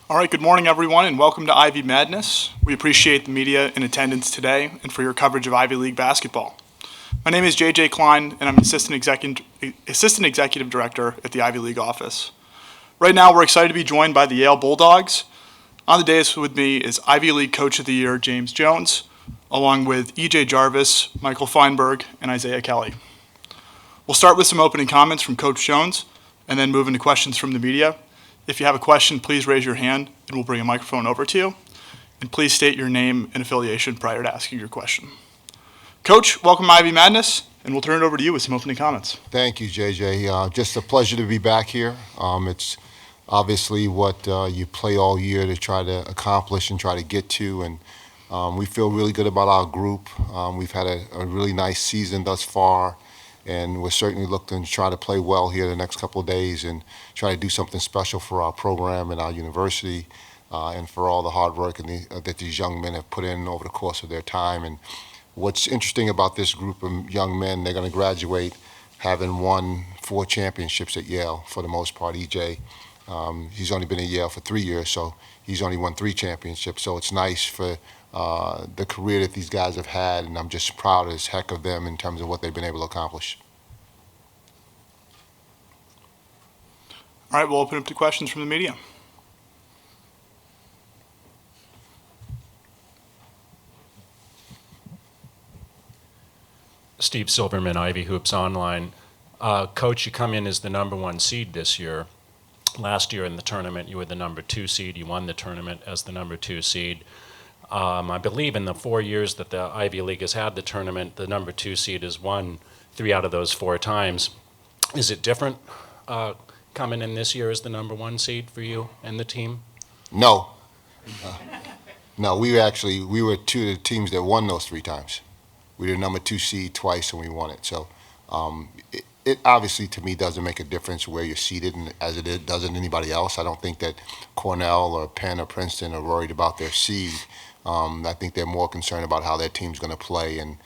All right, good morning, everyone, and welcome to Ivy Madness. We appreciate the media in attendance today and for your coverage of Ivy League basketball. My name is JJ Klein, and I'm Assistant Executive Director at the Ivy League office. Right now, we're excited to be joined by the Yale Bulldogs. On the dais with me is Ivy League Coach of the Year, James Jones, along with EJ Jarvis, Michael Feinberg, and Isaiah Kelly. We'll start with some opening comments from Coach Jones, and then move into questions from the media. If you have a question, please raise your hand and we'll bring a microphone over to you. And please state your name and affiliation prior to asking your question. Coach, welcome to Ivy Madness, and we'll turn it over to you with some opening comments. Thank you, JJ. Just a pleasure to be back here. It's obviously what you play all year to try to accomplish and try to get to, and we feel really good about our group. We've had a really nice season thus far, and we're certainly looking to try to play well here the next couple of days and try to do something special for our program and our university, and for all the hard work that these young men have put in over the course of their time. And what's interesting about this group of young men, they're going to graduate having won 4 championships at Yale for the most part. EJ, he's only been at Yale for 3 years, so he's only won 3 championships. So it's nice for the career that these guys have had, and I'm just proud as heck of them in terms of what they've been able to accomplish. All right, we'll open up to questions from the media. Steve Silverman, Ivy Hoops Online. Coach, you come in as the number 1 seed this year. Last year in the tournament, you were the number 2 seed. You won the tournament as the number 2 seed. I believe in the 4 years that the Ivy League has had the tournament, the number 2 seed has won 3 out of those 4 times. Is it different coming in this year as the number 1 seed for you and the team? No. No, we were 2 of the teams that won those 3 times. We were the number 2 seed twice and we won it. So it obviously, to me, doesn't make a difference where you're seated as it doesn't anybody else. I don't think that Cornell or Penn or Princeton are worried about their seed. I think they're more concerned about how their team's going to play and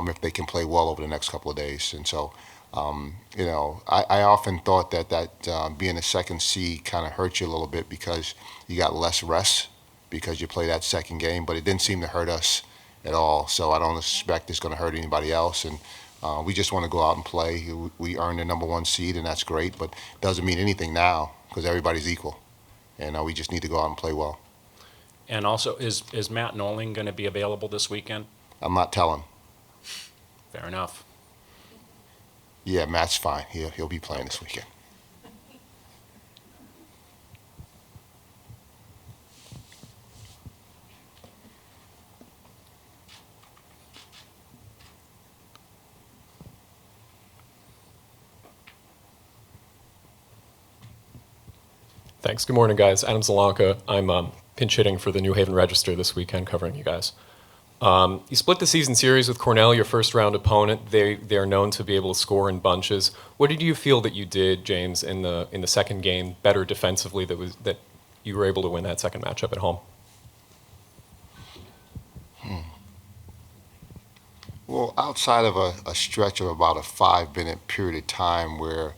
if they can play well over the next couple of days. And so, I often thought that being a second seed kind of hurt you a little bit because you got less rest because you play that second game, but it didn't seem to hurt us at all. So I don't expect it's going to hurt anybody else. And we just want to go out and play. We earned the number 1 seed, and that's great, but it doesn't mean anything now because everybody's equal. And we just need to go out and play well. And also, is Matt Nolan going to be available this weekend? I'm not telling. Fair enough. Yeah, Matt's fine. He'll be playing this weekend. Thanks. Good morning, guys. Adam Zalanka. I'm pinch hitting for the New Haven Register this weekend, covering you guys. You split the season series with Cornell, your first round opponent. They're known to be able to score in bunches. What did you feel that you did, James, in the second game better defensively that you were able to win that second matchup at home? Well, outside of a stretch of about a 5-minute period of time where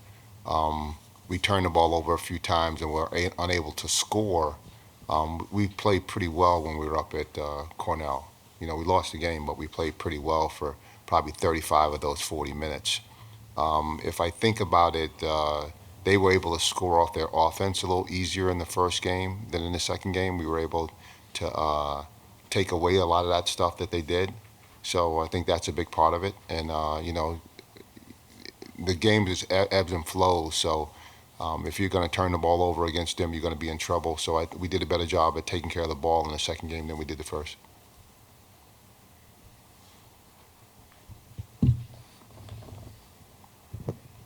we turned the ball over a few times and were unable to score, we played pretty well when we were up at Cornell. We lost the game, but we played pretty well for probably 35 of those 40 minutes. If I think about it, they were able to score off their offense a little easier in the first game than in the second game. We were able to take away a lot of that stuff that they did. So I think that's a big part of it. And, the game just ebbs and flows. So if you're going to turn the ball over against them, you're going to be in trouble. So we did a better job at taking care of the ball in the second game than we did the first.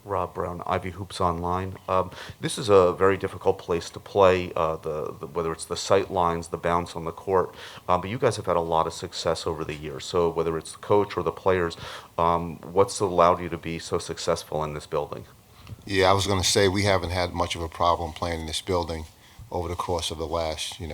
Rob Brown, Ivy Hoops Online. This is a very difficult place to play, whether it's the sight lines, the bounce on the court, but you guys have had a lot of success over the years. So whether it's the coach or the players, what's allowed you to be so successful in this building? Yeah, I was going to say we haven't had much of a problem playing in this building over the course of the last, I don't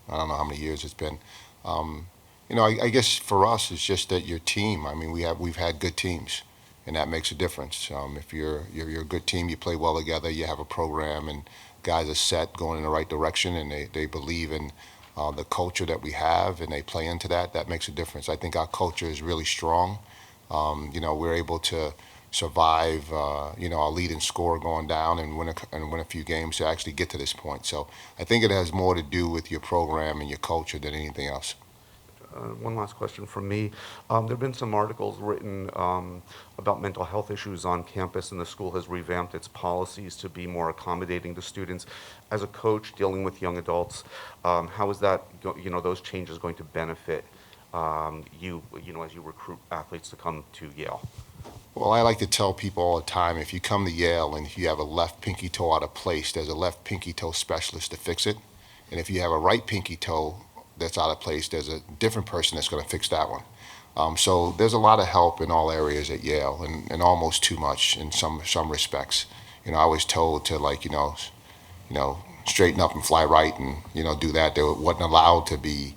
know how many years it's been. I guess for us, it's just that your team. I mean, we've had good teams. And that makes a difference. If you're a good team, you play well together, you have a program, and guys are set, going in the right direction, and they believe in the culture that we have, and they play into that. That makes a difference. I think our culture is really strong. We're able to survive, our leading scorer going down and win a few games to actually get to this point. So I think it has more to do with your program and your culture than anything else. One last question from me. There have been some articles written about mental health issues on campus, and the school has revamped its policies to be more accommodating to students. As a coach dealing with young adults, how is that, those changes going to benefit you, as you recruit athletes to come to Yale? Well, I like to tell people all the time, if you come to Yale and if you have a left pinky toe out of place, there's a left pinky toe specialist to fix it. And if you have a right pinky toe that's out of place, there's a different person that's going to fix that one. So there's a lot of help in all areas at Yale, and almost too much in some respects. I was told to straighten up and fly right, and do that. They wasn't allowed to be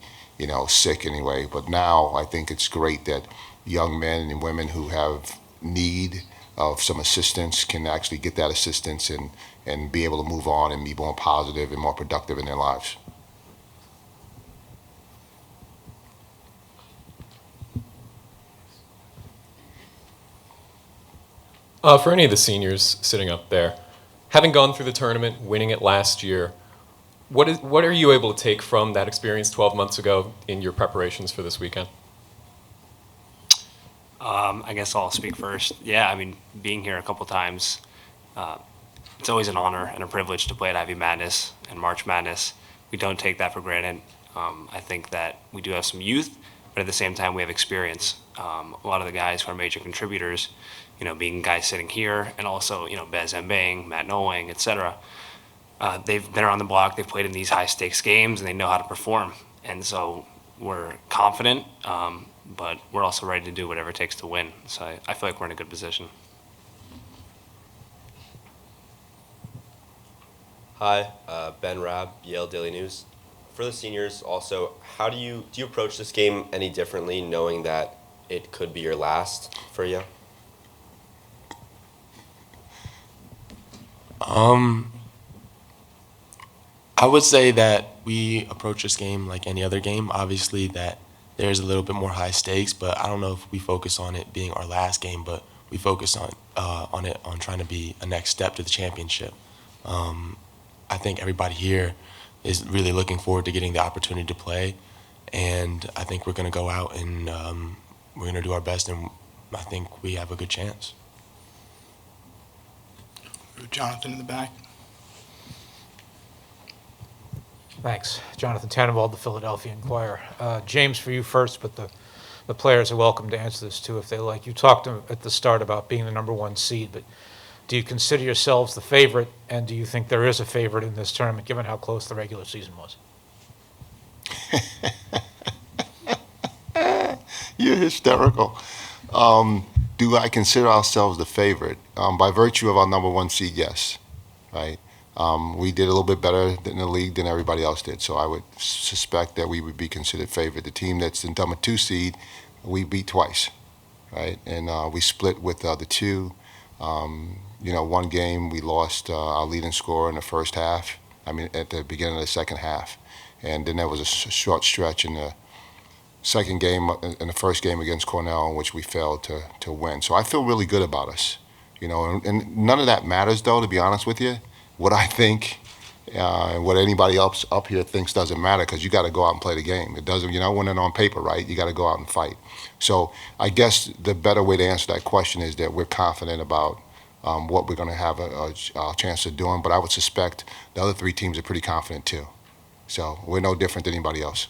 sick anyway. But now I think it's great that young men and women who have need of some assistance can actually get that assistance and be able to move on and be more positive and more productive in their lives. For any of the seniors sitting up there, having gone through the tournament, winning it last year, what are you able to take from that experience 12 months ago in your preparations for this weekend? I guess I'll speak first. Yeah, I mean, being here a couple times, it's always an honor and a privilege to play at Ivy Madness and March Madness. We don't take that for granted. I think that we do have some youth, but at the same time, we have experience. A lot of the guys who are major contributors, being guys sitting here, and also, Bez Mbang, Matt Nowang, etc. They've been around the block, they've played in these high stakes games, and they know how to perform. And so we're confident, but we're also ready to do whatever it takes to win. So I feel like we're in a good position. Hi, Ben Rabb, Yale Daily News. For the seniors, also, how do you approach this game any differently, knowing that it could be your last for you? I would say that we approach this game like any other game. Obviously, that there's a little bit more high stakes, but I don't know if we focus on it being our last game, but we focus on trying to be a next step to the championship. I think everybody here is really looking forward to getting the opportunity to play, and I think we're going to go out and we're going to do our best, and I think we have a good chance. Jonathan in the back. Thanks. Jonathan Tannenwald, the Philadelphia Inquirer. James, for you first, but the players are welcome to answer this too if they like. You talked at the start about being the #1 seed, but do you consider yourselves the favorite, and do you think there is a favorite in this tournament, given how close the regular season was? You're hysterical. Do I consider ourselves the favorite? By virtue of our #1 seed, yes. Right? We did a little bit better in the league than everybody else did, so I would suspect that we would be considered favorite. The team that's the #2 seed, we beat twice, right? And we split with the two. One game we lost our leading scorer in the first half. At the beginning of the second half, and then there was a short stretch in the second game, in the first game against Cornell, in which we failed to win. So I feel really good about us, and none of that matters, though, to be honest with you. What I think and what anybody else up here thinks doesn't matter, because you got to go out and play the game. It doesn't, win it on paper, right? You got to go out and fight. So I guess the better way to answer that question is that we're confident about what we're going to have a chance of doing, but I would suspect the other three teams are pretty confident too. So we're no different than anybody else.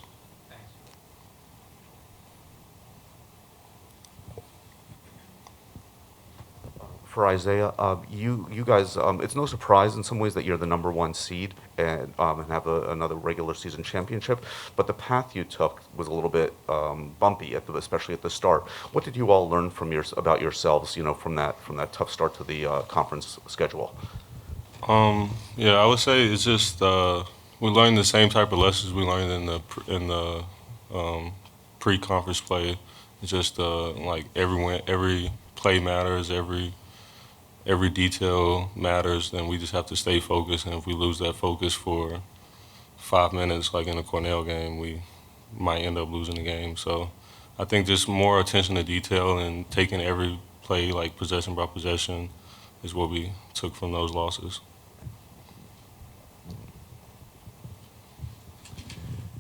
For Isaiah, you guys, it's no surprise in some ways that you're the #1 seed and have another regular season championship, but the path you took was a little bit bumpy, especially at the start. What did you all learn about yourselves, from that tough start to the conference schedule? Yeah, I would say it's just we learned the same type of lessons we learned in the pre-conference play. It's just like every play matters, every every detail matters, then we just have to stay focused. And if we lose that focus for 5 minutes, like in a Cornell game, we might end up losing the game. So I think just more attention to detail and taking every play like possession by possession is what we took from those losses.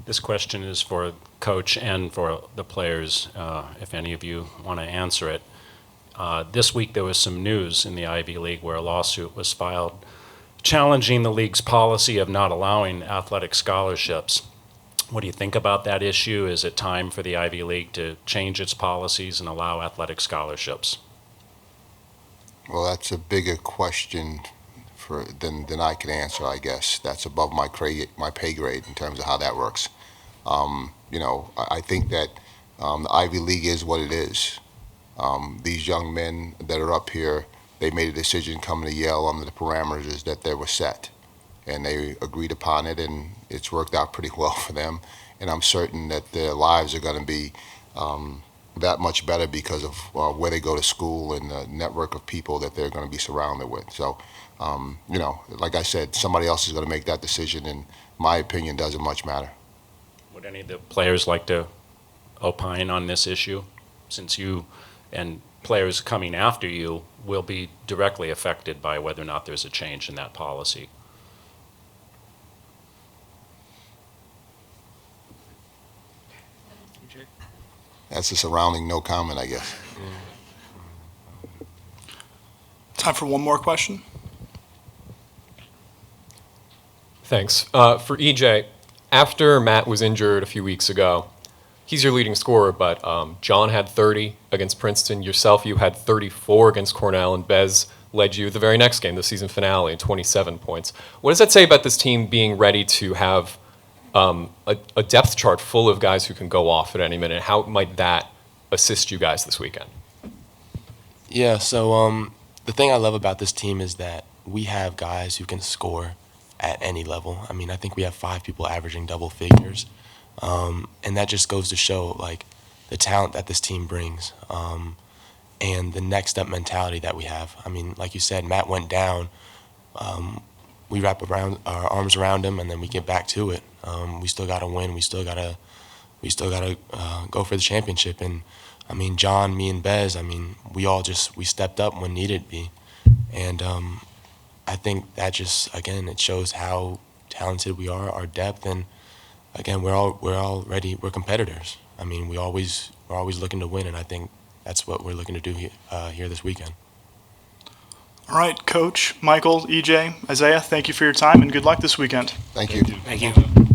This question is for Coach and for the players, if any of you want to answer it. This week there was some news in the Ivy League where a lawsuit was filed challenging the league's policy of not allowing athletic scholarships. What do you think about that issue? Is it time for the Ivy League to change its policies and allow athletic scholarships? Well, that's a bigger question than I can answer, I guess. That's above my pay grade in terms of how that works. I think that the Ivy League is what it is. These young men that are up here, they made a decision coming to Yale under the parameters that they were set. And they agreed upon it, and it's worked out pretty well for them. And I'm certain that their lives are going to be that much better because of where they go to school and the network of people that they're going to be surrounded with. So, like I said, somebody else is going to make that decision, and my opinion doesn't much matter. Would any of the players like to opine on this issue, since you and players coming after you will be directly affected by whether or not there's a change in that policy? That's a surrounding no comment, I guess. Time for one more question. Thanks. For EJ, after Matt was injured a few weeks ago, he's your leading scorer, but John had 30 against Princeton. Yourself, you had 34 against Cornell, and Bez led you the very next game, the season finale, 27 points. What does that say about this team being ready to have a depth chart full of guys who can go off at any minute? How might that assist you guys this weekend? Yeah, so the thing I love about this team is that we have guys who can score at any level. I mean, I think we have 5 people averaging double figures. And that just goes to show, like, the talent that this team brings and the next step mentality that we have. I mean, like you said, Matt went down. We wrap around our arms around him, and then we get back to it. We still got to win. We still got to go for the championship. And, I mean, John, me, and Bez, I mean, we stepped up when needed be. And I think that just, again, it shows how talented we are, our depth, and again, we're all ready. We're competitors. I mean, we're always looking to win, and I think that's what we're looking to do here this weekend. All right, Coach, Michael, EJ, Isaiah, thank you for your time, and good luck this weekend. Thank you. Thank you.